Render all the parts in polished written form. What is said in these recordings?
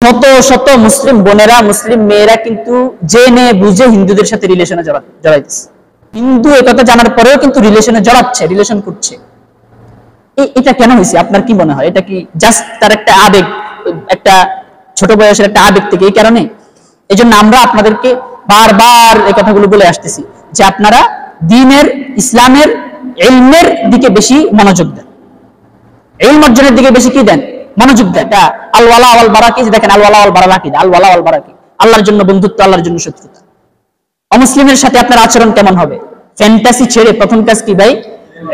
শত শত মুসলিম বোনেরা, মুসলিম মেয়েরা কিন্তু জেনে বুঝে হিন্দুদের সাথে রিলেশনে জড়াইতেছে। হিন্দু একথা জানার পরেও কিন্তু রিলেশনে জড়াচ্ছে, রিলেশন করছে। এটা কেন হয়েছে আপনার কি মনে হয়? এটা কি জাস্ট তার একটা আবেগ, একটা ছোট বয়সের একটা আবেগ থেকে এই কারণে? এই জন্য আমরা আপনাদেরকে বারবার এই কথাগুলো বলে আসতেছি যে আপনারা দ্বীনের, ইসলামের, ইলমের দিকে বেশি মনোযোগ দেন, ইলম অর্জনের দিকে বেশি কি দেন? মনোযোগ দেন। এটা আল ওয়ালা ওয়াল বারাকি, দেখেন আল ওয়ালা ওয়াল বারাকি, আল ওয়ালা ওয়াল বারাকি, আল্লাহর জন্য বন্ধুত্ব, আল্লাহর জন্য শত্রুতা। অমুসলিমের সাথে আপনার আচরণ কেমন হবে? ফ্যান্টাসি ছেড়ে প্রথম কাজ কি ভাই?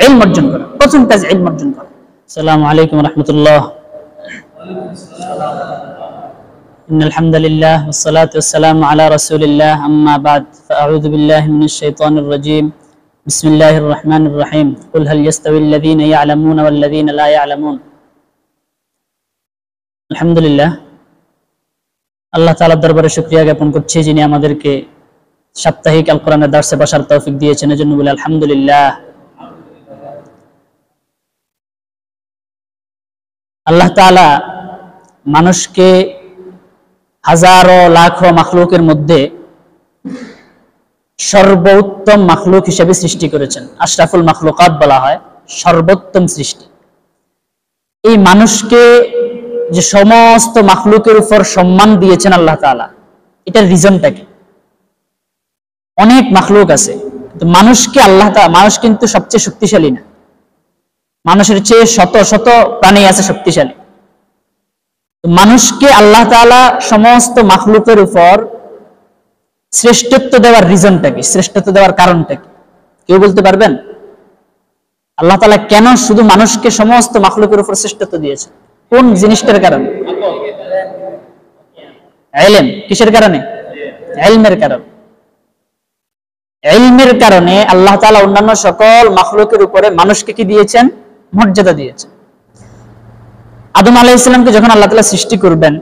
ইলম অর্জন করা। প্রথম কাজ ইলম অর্জন করা। আসসালামু আলাইকুম ওয়া রাহমাতুল্লাহ। ইন্নাল হামদুলিল্লাহ ওয়াস সালাতু ওয়াস সালামু আলা রাসূলিল্লাহ, আম্মা বাদ, ফাআউযু বিল্লাহি মিনাশ শাইতানির রাজীম। বিসমিল্লাহির রহমানির রহিম। কুল হাল ইয়াস্তাবিল্লাযীনা ইয়া'লামুনা ওয়াল্লাযীনা লা ইয়া'লামুন। আলহামদুলিল্লাহ, আল্লাহ তাআলার দরবারে শুকরিয়া জ্ঞাপন করছি যিনি আমাদেরকে সাপ্তাহিক আল কোরআনের দার্সে বসার তৌফিক দিয়েছেন, এজন্য বলি আলহামদুলিল্লাহ। আল্লাহ তাআলা মানুষকে হাজারো লাখো মাখলুকের মধ্যে সর্বোত্তম মাখলুক হিসেবে সৃষ্টি করেছেন। আশরাফুল মাখলুকাত বলা হয়, সর্বোত্তম সৃষ্টি। এই মানুষকে যে সমস্ত মাখলুকের উপর সম্মান দিয়েছেন আল্লাহ তাআলা, এটার রিজনটা কি? অনেক মাখলুক আছে, কিন্তু মানুষকে আল্লাহ তাআলা, মানুষ কিন্তু সবচেয়ে শক্তিশালী না, মানুষের চেয়ে শত শত প্রাণী আছে শক্তিশালী। মানুষকে আল্লাহ তাআলা সমস্ত মাখলুকের উপর শ্রেষ্ঠত্ব দেওয়ার রিজনটা কি? শ্রেষ্ঠত্ব দেওয়ার কারণটা কি? কেউ বলতে পারবেন? আল্লাহ তাআলা কেন শুধু মানুষকে সমস্ত মাখলুকের উপর শ্রেষ্ঠত্ব দিয়েছেন? কোন জিনিসটার কারণে? ইলম। কিসের কারণে? ইলমের কারণে। ইলমের কারণে আল্লাহ তাআলা অন্যান্য সকল মাখলুকের উপরে মানুষকে কি দিয়েছেন? মর্যাদা দিয়েছেন। আদম আলাইহিস সালামকে যখন আল্লাহ তাআলা সৃষ্টি করবেন,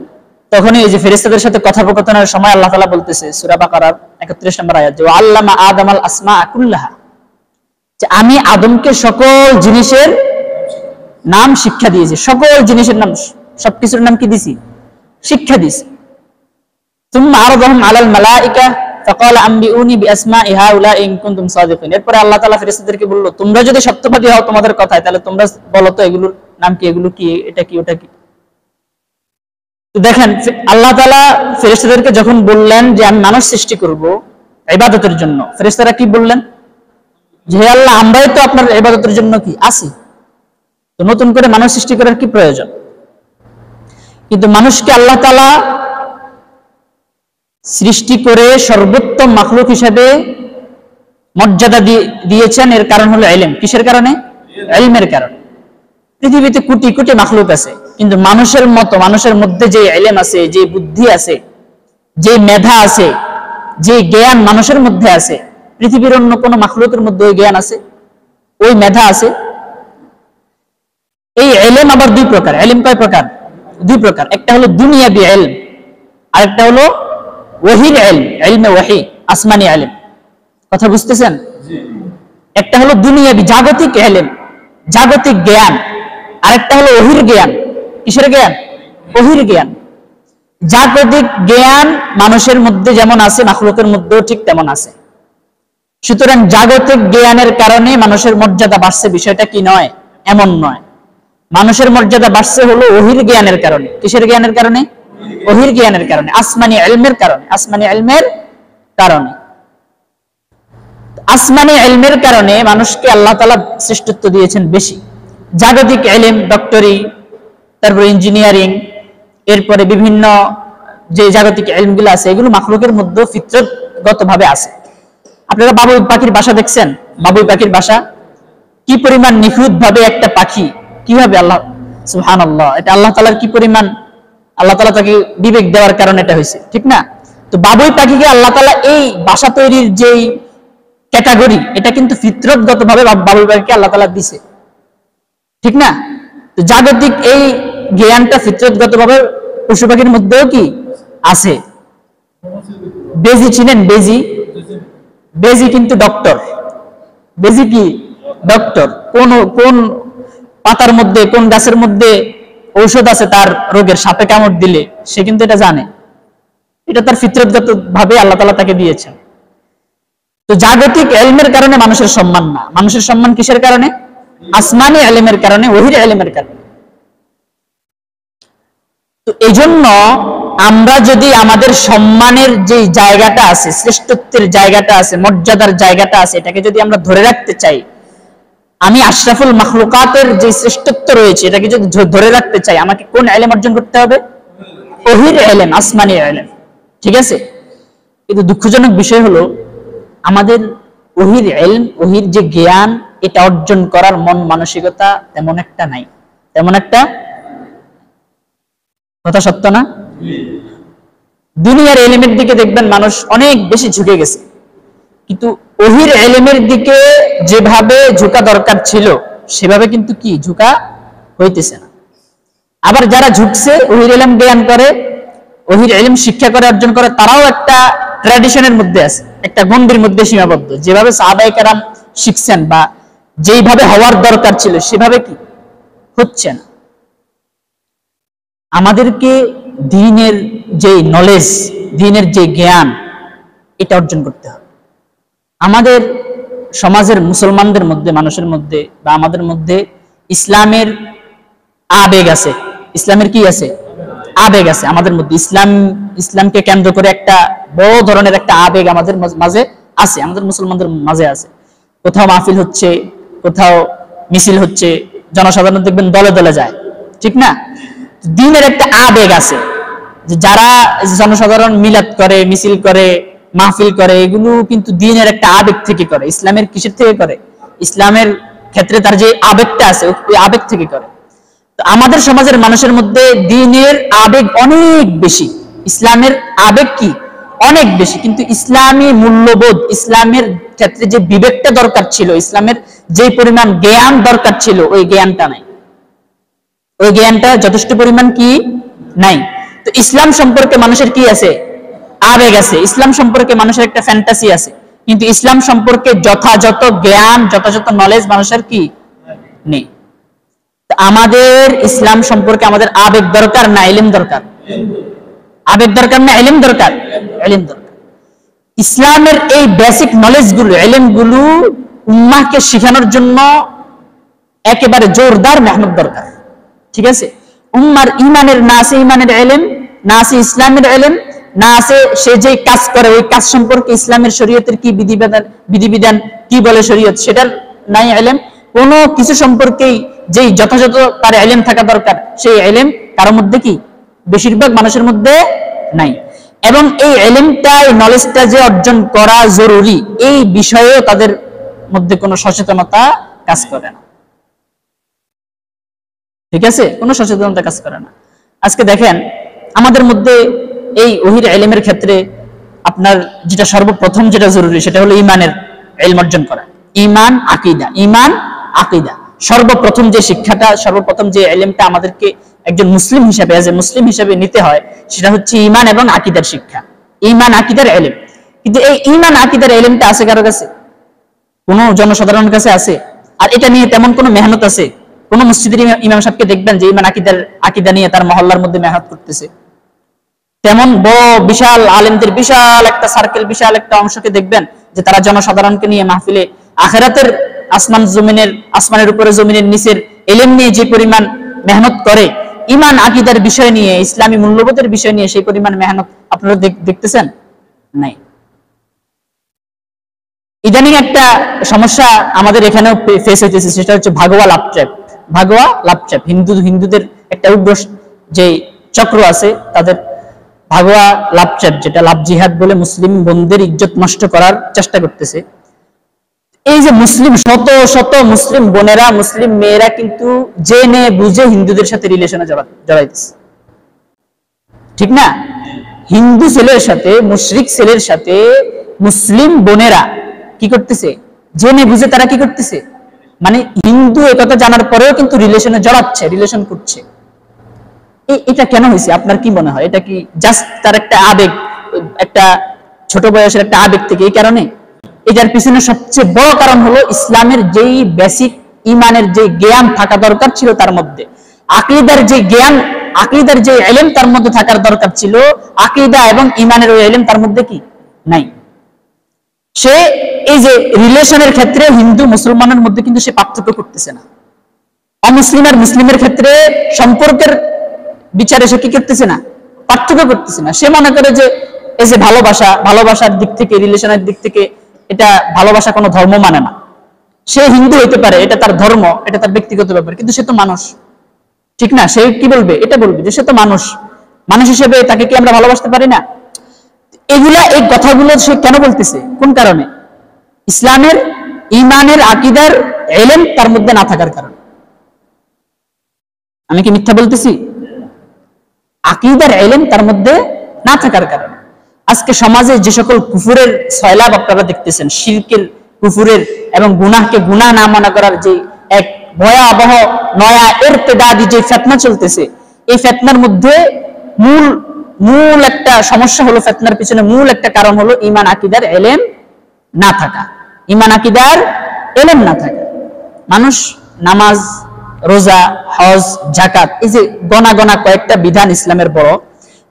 তখনই এই যে ফেরেশতাদের সাথে কথোপকথনের সময় আল্লাহ তাআলা বলতেছে সূরা বাকারার 31 নম্বর আয়াত, যে আল্লামা আদামাল আসমাআ কুল্লাহা, যে আমি আদমকে সকল জিনিসের নাম শিক্ষা দিয়েছি। সকল জিনিসের নাম, সবকিছুর নাম কি দিছি? শিক্ষা দিছি। সুম্মা আরদাহুম আলাল মালাইকা ফাকালা আম্বিউনি বিআসমাই হাউলা ইন কুনতুম সাদিকিন। এরপরে আল্লাহ তাআলা ফেরেশতাদেরকে বলল, তোমরা যদি সত্যবাদী হও তোমাদের কথায়, তাহলে তোমরা বলো তো এগুলোর নাম কি, এগুলো কি, এটা কি, ওটা কি। তো দেখেন আল্লাহ তাআলা ফেরেশতাদেরকে যখন বললেন যে আমি মানুষ সৃষ্টি করব ইবাদতের জন্য, ফেরেশতারা কি বললেন? যে হে আল্লাহ, আমরাই তো আপনার ইবাদতের জন্য কি আছি, তো নতুন করে মানুষ সৃষ্টি করার কি প্রয়োজন? কিন্তু মানুষকে আল্লাহ তাআলা সৃষ্টি করে সর্বোত্তম মাখলুক হিসেবে মর্যাদা দিয়েছেন। এর কারণ হলো ইলম। কিসের কারণে? ইলমের কারণে। পৃথিবীতে কোটি কোটি মাখলুক আছে, কিন্তু মানুষের মতো, মানুষের মধ্যে যে ইলম আছে, যে বুদ্ধি আছে, যে মেধা আছে, যে জ্ঞান মানুষের মধ্যে আছে, পৃথিবীর অন্য কোনো মাখলুকের মধ্যে ওই জ্ঞান আছে, ওই মেধা আছে? এই ইলম আবার দুই প্রকার। ইলম কয় প্রকার? দুই প্রকার। একটা হলো দুনিয়াবি ইলম, আরেকটা হলো ওহীর ইলম, ইলমে ওহী, আসমানি ইলম। কথা বুঝতেছেন? একটা হলো দুনিয়াবি, জাগতিক ইলম, জাগতিক জ্ঞান, আরেকটা হলো ওহীর জ্ঞান। কিসের জ্ঞান? ওহীর জ্ঞান। জাগতিক জ্ঞান মানুষের মধ্যে যেমন আছে, মাখলুকের মধ্যেও ঠিক তেমন আছে। সুতরাং জাগতিক জ্ঞানের কারণে মানুষের মর্যাদা বাড়ছে, বিষয়টা কি নয়? এমন নয়। মানুষের মর্যাদা বাড়ছে হলো ওহীর জ্ঞানের কারণে। কিসের জ্ঞানের কারণে? ওহীর জ্ঞানের কারণে, আসমানি ইলমের কারণে। আসমানি ইলমের কারণে, আসমানি ইলমের কারণে মানুষকে আল্লাহ তাআলা শ্রেষ্ঠত্ব দিয়েছেন বেশি। জাগতিক ইলম, ডক্টরি, তারপর ইঞ্জিনিয়ারিং, এরপরে বিভিন্ন যে জাগতিক ইলমগুলো আছে, এগুলো মাখলুকের মধ্যে ফিতরতগতভাবে আছে। আপনারা বাবুই পাখির বাসা দেখছেন? বাবুই পাখির বাসা কি পরিমাণ নিখুঁত ভাবে একটা পাখি, কিভাবে আল্লাহ, সুবহানাল্লাহ, এটা আল্লাহ তাআলার কি পরিমাণ, আল্লাহ তাআলা তাকে বিবেক দেওয়ার কারণে এটা হয়েছে, ঠিক না? তো বাবুই পাখিকে আল্লাহ তাআলা এই বাসা তৈরির যেই ক্যাটাগরি, এটা কিন্তু ফিতরতগতভাবে বাবুই পাখিকে আল্লাহ তাআলা দিয়েছে, ঠিক না? তো জাগতিক এই জ্ঞানটা ফিতরতগতভাবে পশু পাখির মধ্যেও কি আছে। বেজি চিনেন? বেজি, বেজি কিন্তু ডক্টর। বেজি কি? ডক্টর। কোন কোন পাতার মধ্যে, কোন গাছের মধ্যে ঔষধ আছে তার রোগের, সাপে কামড় দিলে সে কিন্তু এটা জানে, এটা তার ফিতরতগত ভাবে আল্লাহ তাআলা তাকে দিয়েছেন। তো জাগতিক ইলমের কারণে মানুষের সম্মান না, মানুষের সম্মান কিসের কারণে? আসমানি ইলমের কারণে, ওহীর ইলমের কারণে। তো এইজন্য আমরা যদি আমাদের সম্মানের যে জায়গাটা আছে, শ্রেষ্ঠত্বের জায়গাটা আছে, মর্যাদার জায়গাটা আছে, এটাকে যদি আমরা ধরে রাখতে চাই, আমি আশরাফুল মাখলুকাতের যে শ্রেষ্ঠত্ব রয়েছে এটাকে যদি ধরে রাখতে চাই, আমাকে কোন ইলম অর্জন করতে হবে? ওহীর ইলম, আসমানি ইলম। ঠিক আছে? কিন্তু দুঃখজনক বিষয় হলো আমাদের ওহীর ইলম, ওহীর যে জ্ঞান, এটা অর্জন করার মন মানসিকতা তেমন একটা নাই। তেমন একটা, কথা সত্য না? দুনিয়ার ইলমের দিকে দেখবেন মানুষ অনেক বেশি ঝুঁকে গেছে, কিন্তু ওহীর ইলমের দিকে যেভাবে ঝুঁকা দরকার ছিল সেভাবে কিন্তু কি ঝুঁকা হইতেছে না। আবার যারা ঝুঁকছে, ওহীর ইলম জ্ঞান করে, ওহীর ইলম শিক্ষা করে, অর্জন করে, তারাও একটা ট্র্যাডিশনের মধ্যে আছে, একটা গণ্ডির মধ্যে সীমাবদ্ধ। যেভাবে সাহাবায়ে কেরাম শিখছেন বা যেইভাবে হওয়ার দরকার ছিল সেভাবে কি হচ্ছে না। আমাদেরকে দ্বীনের যে নলেজ, দ্বীনের যে জ্ঞান, এটা অর্জন করতে হবে। আমাদের সমাজের মুসলমানদের মধ্যে, মানুষের মধ্যে বা আমাদের মধ্যে ইসলামের আবেগ আছে। ইসলামের কি আছে? আবেগ আছে আমাদের মধ্যে। ইসলামকে কেন্দ্র করে একটা বড় ধরনের একটা আবেগ আমাদের মাঝে আছে, আমাদের মুসলমানদের মাঝে আছে। কোথাও মাহফিল হচ্ছে, কোথাও মিছিল হচ্ছে, জনসাধারণ দেখবেন দলে দলে যায়, ঠিক না? দ্বীনের একটা আবেগ আছে, যে যারা জনসাধারণ মিলাদ করে, মিছিল করে, মাহফিল করে, এগুলো কিন্তু দ্বীনের একটা আবেগ থেকে করে। ইসলামের কিসের থেকে করে? ইসলামের ক্ষেত্রে তার যে আবেগটা আছে ওই আবেগ থেকে করে। তো আমাদের সমাজের মানুষের মধ্যে দ্বীনের আবেগ অনেক বেশি, ইসলামের আবেগ কি অনেক বেশি, কিন্তু ইসলামী মূল্যবোধ, ইসলামের ক্ষেত্রে যে বিবেকটা দরকার ছিল, ইসলামের যে পরিমাণ জ্ঞান দরকার ছিল, ওই জ্ঞানটা নাই। ওই জ্ঞানটা যথেষ্ট পরিমাণ কি নাই। তো ইসলাম সম্পর্কে মানুষের কি আছে? আবেগ আছে। ইসলাম সম্পর্কে মানুষের একটা ফ্যান্টাসি আছে, কিন্তু ইসলাম সম্পর্কে যথাযথ জ্ঞান, যথাযথ নলেজ মানুষের কি নেই। আমাদের ইসলাম সম্পর্কে আমাদের আবেগ দরকার না ইলম দরকার? আবেগ দরকার না ইলম দরকার? ইলম দরকার। ইসলামের এই বেসিক নলেজ গুলো, ইলম গুলো উম্মাহকে শেখানোর জন্য একেবারে জোরদার মেহনত দরকার। ঠিক আছে? উম্মার ইমানের না আছে ইমানের ইলম, না আছে ইসলামের ইলম, না আছে সে যে কাজ করে ওই কাজ সম্পর্কে ইসলামের শরীয়তের কি বিধিবিধান কি বলে শরীয়ত, সেটার নাই ইলম। কোনো কিছু সম্পর্কেই যেই যথাযথ তার ইলম থাকা দরকার, সেই ইলম কারোর মধ্যে কি বেশিরভাগ মানুষের মধ্যে নাই। এবং এই ইলমটা, এই নলেজটা যে অর্জন করা জরুরি, এই বিষয়ে তাদের মধ্যে কোনো সচেতনতা কাজ করে না। ঠিক আছে? কোনো সচেতনতা কাজ করে না। আজকে দেখেন আমাদের মধ্যে এই ওহীর ইলমের ক্ষেত্রে আপনার যেটা সর্বপ্রথম যেটা জরুরি সেটা হলো ইমানের ইলম অর্জন করা। ইমান আকীদা, ইমান আকীদা সর্বপ্রথম যে শিক্ষাটা, সর্বপ্রথম যে ইলমটা আমাদেরকে একজন মুসলিম হিসেবে, এজ এ মুসলিম হিসেবে নিতে হয়, সেটা হচ্ছে ইমান এবং আকীদার শিক্ষা, ইমান আকীদার ইলম। কিন্তু এই ইমান আকীদার ইলমটা আছে কারো কাছে? কোন জনসাধারণের কাছে আছে? আর এটা নিয়ে তেমন কোনো মেহনত আছে? কোন মসজিদের ইমাম সাহেবকে দেখবেন যে ইমান আকীদা নিয়ে তার মহল্লার মধ্যে মেহনত করতেছে? তেমন বড় বিশাল আলেমদের বিশাল একটা সার্কেল, বিশাল একটা অংশকে দেখবেন যে তারা জনসাধারণকে নিয়ে মাহফিলে আখিরাতের আসমানের উপরে জমিনের নিচের ইলম নিয়ে যে পরিমাণ মেহনত করে, ইমান আকীদার বিষয় নিয়ে, ইসলামী মূল্যবোধের বিষয় নিয়ে সেই পরিমাণ মেহনত আপনারা দেখতেছেন? নাই। ইদানিং একটা সমস্যা আমাদের এখানেও ফেস হইতেছে, সেটা হচ্ছে ভাগোয়া লাভ ট্র্যাপ। ভাগোয়া লাভ ট্র্যাপ হিন্দুদের একটা উগ্র যে চক্র আছে, তাদের ভাগোয়া লাভ ট্র্যাপ, যেটা লাভ জিহাদ বলে মুসলিম বোনদের ইজ্জত নষ্ট করার চেষ্টা করতেছে। এই যে মুসলিম শত শত মুসলিম বোনেরা, মুসলিম মেয়েরা কিন্তু জেনে বুঝে হিন্দুদের সাথে রিলেশনে জড়াইতেছে, ঠিক না? হিন্দু ছেলের সাথে, মুশরিক ছেলের সাথে মুসলিম বোনেরা কি করতেছে? জেনে বুঝে তারা কি করতেছে? মানে হিন্দু একথা জানার পরেও কিন্তু রিলেশনে জড়াচ্ছে, রিলেশন করছে। এটা কেন হয়েছে আপনার কি মনে হয়? এটা কি জাস্ট তার একটা আবেগ, একটা ছোট বয়সের একটা আবেগ থেকে এই কারণে? এটার পিছনে সবচেয়ে বড় কারণ হলো ইসলামের যেই বেসিক ইমানের যে জ্ঞান থাকা দরকার ছিল তার মধ্যে, আকীদার যে জ্ঞান, আকীদার যে ইলম তার মধ্যে থাকার দরকার ছিল, আকীদা এবং ঈমানের ওই ইলম তার মধ্যে কি নাই। সে এই যে রিলেশনের ক্ষেত্রে হিন্দু মুসলমানের মধ্যে কিন্তু সে পার্থক্য করতেছে না, অমুসলিম আর মুসলিমের ক্ষেত্রে সম্পর্কের বিচারে সে কি করতেছে না, পার্থক্য করতেছে না। সে মনে করে যে এই যে ভালোবাসা, ভালোবাসার দিক থেকে, রিলেশনের দিক থেকে এটা ভালোবাসা কোনো ধর্ম মানে না। সে হিন্দু হইতে পারে, এটা তার ধর্ম, এটা তার ব্যক্তিগত ব্যাপার, কিন্তু সে তো মানুষ, ঠিক না? সে কি বলবে? এটা বলবে যে সে তো মানুষ, মানুষ হিসেবে তাকে কি আমরা ভালোবাসতে পারি না? এগুলা, এই কথাগুলো সে কেন বলতেছে? কোন কারণে? ইসলামের, ঈমানের, আকীদার ইলম তার মধ্যে না থাকার কারণে। আমি কি মিথ্যা বলতেছি? আকীদার ইলম তার মধ্যে না থাকার কারণে আজকে সমাজে যে সকল কুফুরের সয়লাব আপনারা দেখতেছেন, শিরকের, কুফুরের এবং গুনাহকে গুনাহ না মনে করার যে এক ভয়াবহ নয়া ইরতিদাদি যে ফিতনা চলতেছে, এই ফিতনার মধ্যে মূল একটা সমস্যা হলো, ফিতনার পিছনে মূল একটা কারণ হলো ঈমান আকীদার ইলম না থাকা। ঈমান আকীদার ইলম না থাকা। মানুষ নামাজ, রোজা, হজ, যাকাত, এই যে গনা গনা কয়েকটা বিধান ইসলামের বড়,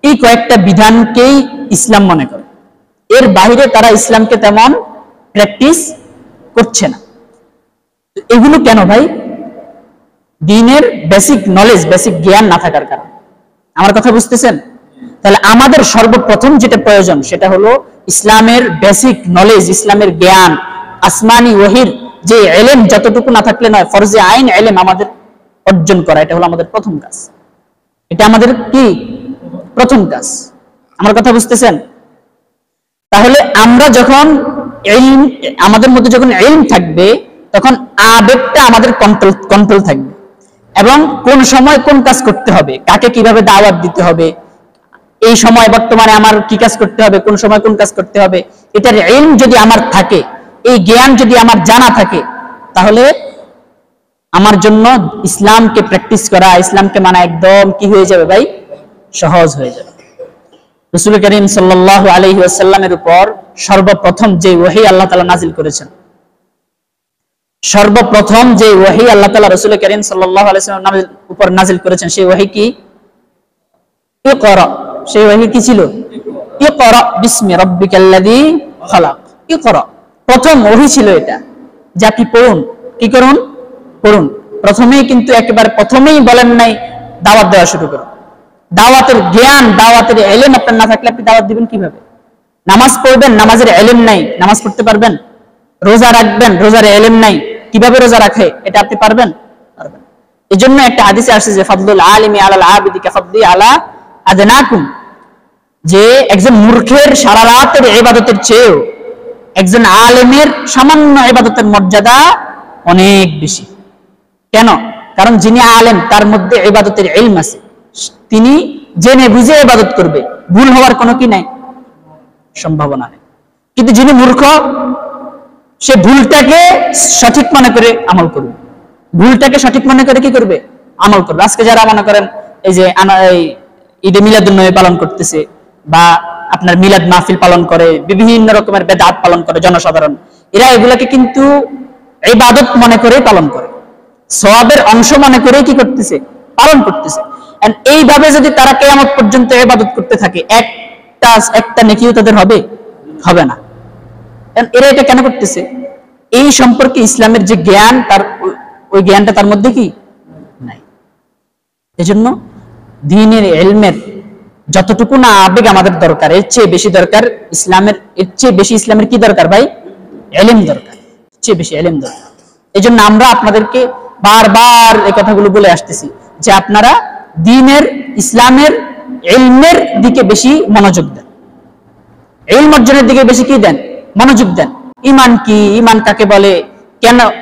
এই কয়েকটা বিধানকেই ইসলাম মনে করে, এর বাইরে তারা ইসলামকে তেমন প্র্যাকটিস করছে না। এগুলো কেন ভাই? দ্বীনের বেসিক নলেজ, বেসিক জ্ঞান না থাকার কারণে। আমার কথা বুঝতেছেন? তাহলে আমাদের সর্বপ্রথম যেটা প্রয়োজন সেটা হলো ইসলামের বেসিক নলেজ, ইসলামের জ্ঞান, আসমানি ওহীর যে ইলম যতটুকু না থাকলে নয়, ফরজে আইন ইলম আমাদের অর্জন করা, এটা হলো আমাদের প্রথম কাজ। এটা আমাদের কি প্রথম কাজ? আমার কথা বুঝতেছেন? তাহলে আমরা যখন ইলম, আমাদের মধ্যে যখন ইলম থাকবে, তখন আবেগটা আমাদের কন্ট্রোল থাকবে, এবং কোন সময় কোন কাজ করতে হবে, কাকে কিভাবে দাওয়াত দিতে হবে, এই সময় বর্তমানে আমার কি কাজ করতে হবে, কোন সময় কোন কাজ করতে হবে, এটার ইলম যদি আমার থাকে, এই জ্ঞান যদি আমার জানা থাকে, তাহলে আমার জন্য ইসলামকে প্র্যাকটিস করা, ইসলামকে মানা একদম কি হয়ে যাবে ভাই? সহজ হয়ে যাবে। রাসূল করিম সাল্লাল্লাহু আলাইহি ওয়াসাল্লামের উপর সর্বপ্রথম যে ওহী আল্লাহ তাআলা নাযিল করেছেন, সর্বপ্রথম যে ওহী আল্লাহ তাআলা রাসূল করিম সাল্লাল্লাহু আলাইহি ওয়াসাল্লামের উপর নাযিল করেছেন, সেই ওহী কি? ইকরা। সেই ওহী কি ছিল? ইকরা বিসমি রাব্বিকাল্লাযী খালাক। ইকরা, প্রথম ওহী ছিল এটা, যা কি পড়ুন, কি করুন, পড়ুন। প্রথমেই কিন্তু একেবারে প্রথমেই বলেন নাই দাওয়াত দেওয়া শুরু করুন। দাওয়াতের জ্ঞান, দাওয়াতের ইলম আপনার না থাকলে আপনি দাওয়াত দিবেন কিভাবে? নামাজ পড়বেন, নামাজের ইলম নাই, নামাজ পড়তে পারবেন? রোজা রাখবেন, রোজার ইলম নাই, কিভাবে রোজা রাখে এটা আপনি পারবেন? পারবেন। এজন্য একটা হাদিসে আসছে যে ফাদলুল আলিমি আলাল আবিদি কাফাদলি আলা আদনাকুম, যে একজন মূর্খের সারা রাতের ইবাদতের চেয়েও একজন আলেমের সামান্য ইবাদতের মর্যাদা অনেক বেশি। কেন? কারণ যিনি আলেম তার মধ্যে ইবাদতের ইলম আছে, তিনি জেনে বুঝে ইবাদত করবে, ভুল হওয়ার কোনো কি নাই, সম্ভাবনা নেই। কিন্তু যিনি মূর্খ, সে ভুলটাকে সঠিক মনে করে আমল করবে, ভুলটাকে সঠিক মনে করে কি করবে? আমল করবে। আজকে যারা মনে করেন এই যে ঈদে মিলাদুন নবী পালন করতেছে, বা আপনার মিলাদ মাহফিল পালন করে, বিভিন্ন রকমের বেদাত পালন করে জনসাধারণ, এরা এগুলাকে কিন্তু ইবাদত মনে করে পালন করে, সওয়াবের অংশ মনে করে কি করতেছে? পালন করতেছে। এইভাবে যদি তারা কিয়ামত পর্যন্ত ইবাদত করতে থাকে, একটা নেকিও তাদের হবে? হবে না। এরা এটা কেন করতেছে? এই সম্পর্কে ইসলামের যে জ্ঞান, তার ওই জ্ঞানটা তার মধ্যে কি নাই। এজন্য দ্বীনের ইলমের যতটুকু না আবেগ আমাদের দরকার, এর চেয়ে বেশি দরকার ইসলামের, এর চেয়ে বেশি ইসলামের কি দরকার ভাই? ইলম দরকার, এর চেয়ে বেশি ইলম দরকার। এজন্য আমরা আপনাদেরকে বারবার এই কথাগুলো বলে আসতেছি যে আপনারা দ্বীনের, ইসলামের ইলমের দিকে বেশি মনোযোগ দেন, ইলম অর্জনের দিকে বেশি কি দেন? মনোযোগ দেন। ঈমান কি, ঈমান কাকে বলে,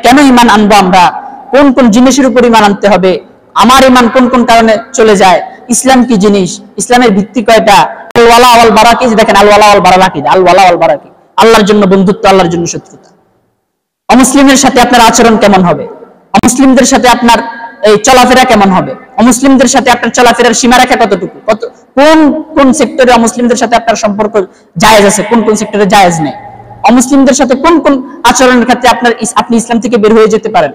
কেন ঈমান আনবো আমরা, কোন কোন জিনিসের উপর ঈমান আনতে হবে, আমার ঈমান কোন কোন কারণে চলে যায়, ইসলাম কি জিনিস, ইসলামের ভিত্তি কয়টা, আল ওয়ালা ওয়াল বারা কি, দেখেন আল ওয়ালা ওয়াল বারা কি, আল ওয়ালা ওয়াল বারা কি, আল্লাহর জন্য বন্ধুত্ব, আল্লাহর জন্য শত্রুতা। অমুসলিমের সাথে আপনার আচরণ কেমন হবে, অমুসলিমদের সাথে আপনার এই চলাফেরা কেমন হবে, অমুসলিমদের সাথে আপনার চলাফেরার সীমারেখা কতটুকু, কোন কোন সেক্টরে অমুসলিমদের সাথে আপনার সম্পর্ক জায়েজ আছে, কোন কোন সেক্টরে জায়েজ নেই, অমুসলিমদের সাথে কোন কোন আচরণের ক্ষেত্রে আপনি ইসলাম থেকে বের হয়ে যেতে পারেন,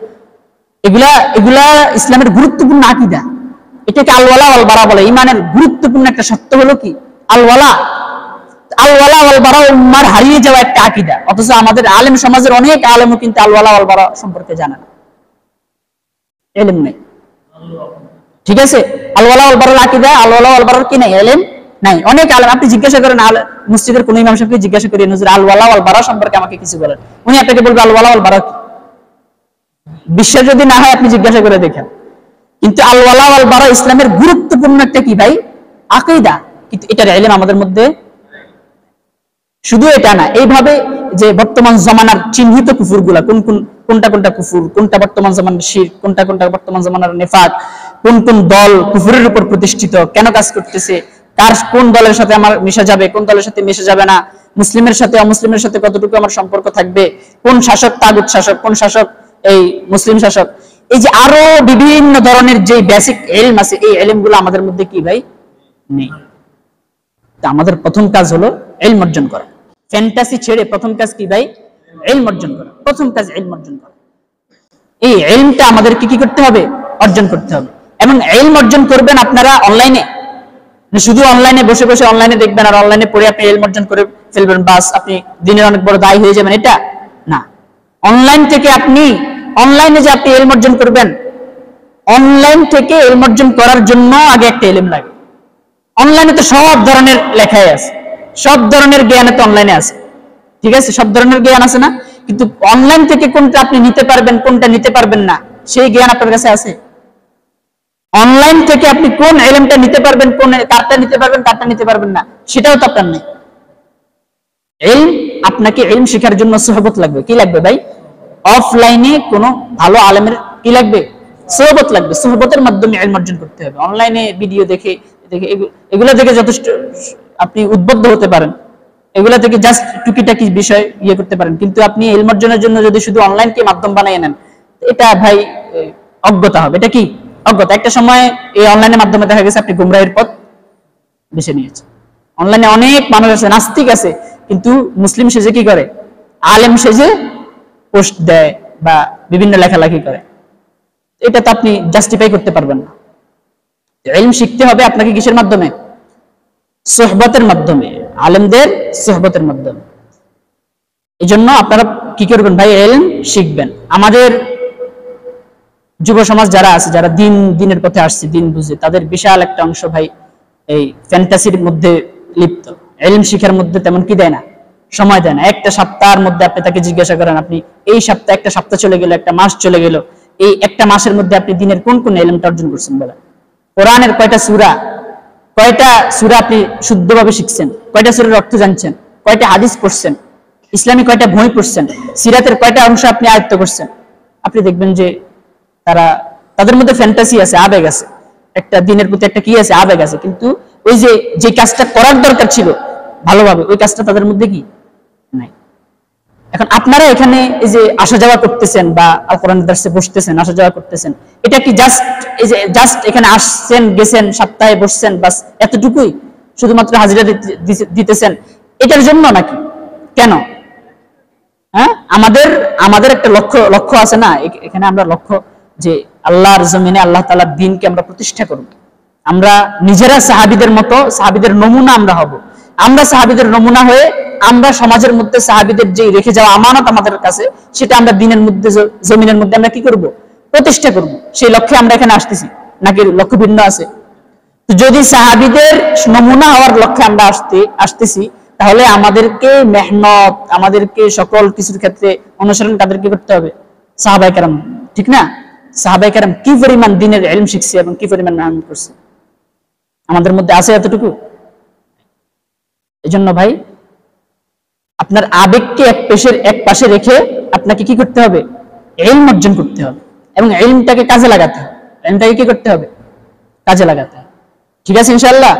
এগুলা ইসলামের গুরুত্বপূর্ণ আকীদা। এটাকে আল-ওয়ালা ওয়াল বারা বলে। ইমানের গুরুত্বপূর্ণ একটা সত্য হলো কি আল-ওয়ালা। আল-ওয়ালা ওয়াল বারা উম্মার হারিয়ে যাওয়া একটা আকীদা, অথচ আমাদের আলেম সমাজের অনেক আলেমও কিন্তু আল-ওয়ালা ওয়াল বারা সম্পর্কে জানে না, ইলম নেই। ঠিক আছে, আল-ওয়ালা ওয়াল বারার আকীদা, আল-ওয়ালা ওয়াল বারার কি নাই, ইলম নাই। অনেক আলেম আপনি জিজ্ঞাসা করেন, মসজিদের কোন ইমাম সাহেবকে জিজ্ঞাসা করেন হুজুর আল-ওয়ালা ওয়াল বারা সম্পর্কে আমাকে কিছু বলেন, উনি আপনাকে বলবে আল-ওয়ালা ওয়াল বারা কি। বিশ্বাস যদি না হয় আপনি জিজ্ঞাসা করে দেখেন। কিন্তু আল-ওয়ালা ওয়াল বারা ইসলামের গুরুত্বপূর্ণ একটা কি ভাই আকীদা, কিন্তু এটার ইলম আমাদের মধ্যে। শুধু এটা না, এইভাবে যে বর্তমান জমানার চিহ্নিত কুফুরগুলা কোনটা কোনটা কুফুর, কোনটা বর্তমান জমানার শিরক, কোনটা কোনটা বর্তমান জমানার নিফাক, কোন কোন দল কুফুরের উপর প্রতিষ্ঠিত, কেন কাজ করতেছে, কার কোন দলের সাথে আমার মিশা যাবে, কোন দলের সাথে মিশে যাবে না, মুসলিমের সাথে অমুসলিমের সাথে কতটুকু আমার সম্পর্ক থাকবে, কোন শাসক তাগুত শাসক, কোন শাসক এই মুসলিম শাসক, এই যে আরো বিভিন্ন ধরনের যে বেসিক ইলম আছে, এই ইলমগুলো আমাদের মধ্যে কি ভাই নেই। তা আমাদের প্রথম কাজ হলো ইলম অর্জন করা। ফ্যান্টাসি ছেড়ে প্রথম কাজ কি ভাই, ইলম অর্জন করা। প্রথম কাজ ইলম অর্জন করা। এই ইলমটা আমাদেরকে কি করতে হবে, অর্জন করতে হবে। এবং ইলম অর্জন করবেন আপনারা অনলাইনে, শুধু অনলাইনে বসে বসে অনলাইনে দেখবেন আর অনলাইনে পড়ে আপনি ইলম অর্জন করে ফেলবেন, বাস আপনি দিনের অনেক বড় দায়ী হয়ে যাবেন, এটা না। অনলাইন থেকে আপনি অনলাইনে যে আপনি ইলম অর্জন করবেন, অনলাইন থেকে ইলম অর্জন করার জন্য আগে একটা ইলম লাগে। অনলাইনে তো সব ধরনের লেখাই আছে, সব ধরনের জ্ঞান তো অনলাইনে আছে, ঠিক আছে, সব ধরনের জ্ঞান আছে না, কিন্তু অনলাইন থেকে কোনটা আপনি নিতে পারবেন কোনটা নিতে পারবেন না সেই জ্ঞান আপনার কাছে আছে? অনলাইন থেকে আপনি কোন ইলমটা নিতে পারবেন, কোন কারটা নিতে পারবেন কারটা নিতে পারবেন না সেটাও তো আপনার নেই। ইলম, আপনাকে ইলম শেখার জন্য সুহবত লাগবে। কি লাগবে ভাই? অফলাইনে কোনো ভালো আলেমের কি লাগবে? সুহবত লাগবে। সুহবতের মাধ্যমে ইলম অর্জন করতে হবে। অনলাইনে ভিডিও দেখে দেখে এগুলো থেকে যথেষ্ট আপনি উদ্বুদ্ধ হতে পারেন, এগুলা থেকে জাস্ট টুকিটাকি বিষয় ইয়ে করতে পারেন, কিন্তু আপনি ইলম অর্জনের জন্য যদি শুধু অনলাইনকে মাধ্যম বানিয়ে নেন, এটা ভাই অজ্ঞতা হবে। এটা কি অজ্ঞতা? একটা সময় এই অনলাইনের মাধ্যমে দেখা গেছে আপনি গুমরাহির পথ বেছে নিয়েছেন। অনলাইনে অনেক মানুষ আছে, নাস্তিক আছে, কিন্তু মুসলিম সেজে কি করে, আলেম সেজে পোস্ট দেয় বা বিভিন্ন লেখালেখি করে। এটা তো আপনি জাস্টিফাই করতে পারবেন না। ইলম শিখতে হবে আপনাকে কিসের মাধ্যমে? সুহবতের মাধ্যমে, আলেমদের সুহবতের মাধ্যমে। এই জন্য আপনারা কি করবেন ভাই, ইলম শিখবেন। আমাদের যুব সমাজ যারা আছে, যারা দিনের পথে আসছে, দিন বুঝে, তাদের বিশাল একটা অংশ ভাই এই ফ্যান্টাসির মধ্যে লিপ্ত। ইলম শিখার মধ্যে তেমন কি দেয় না, সময় দেয় না। একটা সপ্তাহের মধ্যে আপনি তাকে জিজ্ঞাসা করেন, আপনি এই সপ্তাহে একটা সপ্তাহ চলে গেল, একটা মাস চলে গেল, এই একটা মাসের মধ্যে আপনি দিনের কোন কোন ইলমটা অর্জন করছেন বলেন? কোরআনের কয়টা সূরা আপনি শুদ্ধভাবে শিখছেন? কয়টা সূরার অর্থ জানছেন? কয়টা হাদিস পড়ছেন? ইসলামী কয়টা বই পড়ছেন? সিরাতের কয়টা অংশ আপনি আয়ত্ত করছেন? আপনি দেখবেন যে তাদের মধ্যে ফ্যান্টাসি আছে, আবেগ আছে, একটা দিনের প্রতি একটা কি আছে, আবেগ আছে, কিন্তু ওই যে কাজটা করার দরকার ছিল ভালোভাবে, ওই কাজটা তাদের মধ্যে কি নাই। এখন আপনারা এখানে এই যে আসা যাওয়া করতেছেন বা আল কোরআনের দার্সে বসতেছেন, আসা যাওয়া করতেছেন, এটা কি জাস্ট এখানে আসছেন গেছেন, সপ্তাহে বসছেন, বাস এতটুকুই, শুধুমাত্র হাজিরা দিতেছেন এটার জন্য নাকি? কেন? হ্যাঁ, আমাদের একটা লক্ষ্য আছে না? এখানে আমরা লক্ষ্য যে আল্লাহর জমিনে আল্লাহ তাআলার দ্বীনকে আমরা প্রতিষ্ঠা করব। আমরা নিজেরা সাহাবীদের মতো, সাহাবীদের নমুনা আমরা হব। আমরা সাহাবীদের নমুনা হয়ে আমরা সমাজের মধ্যে সাহাবীদের যে রেখে যাওয়া আমানত আমাদের কাছে, সেটা আমরা দ্বীনের মধ্যে, জমিনের মধ্যে আমরা কি করব? প্রতিষ্ঠা করব। সেই লক্ষ্যে আমরা এখানে আসতেছি, নাকি লক্ষ্য ভিন্ন আছে? তো যদি সাহাবীদের নমুনা হওয়ার লক্ষ্যে আমরা আসতেছি, তাহলে আমাদেরকে মেহনত, আমাদেরকে সকল কিছুর ক্ষেত্রে অনুসরণ তাদেরকে করতে হবে, সাহাবায়ে কেরাম, ঠিক না? সাহাবায়ে কেরাম কি পরিমাণ দ্বীনের ইলম শিখছে এবং কি পরিমাণ মেহনত করছে, আমাদের মধ্যে আছে এতটুকু? এজন্য ভাই আপনার আবেগকে এক পাশে রেখে আপনাকে কি করতে হবে? ইলম অর্জন করতে হবে এবং ইলমটাকে কাজে লাগাতে হবে। ইলমটাকে কি করতে হবে? কাজে লাগাতে হবে। ঠিক আছে ইনশাআল্লাহ?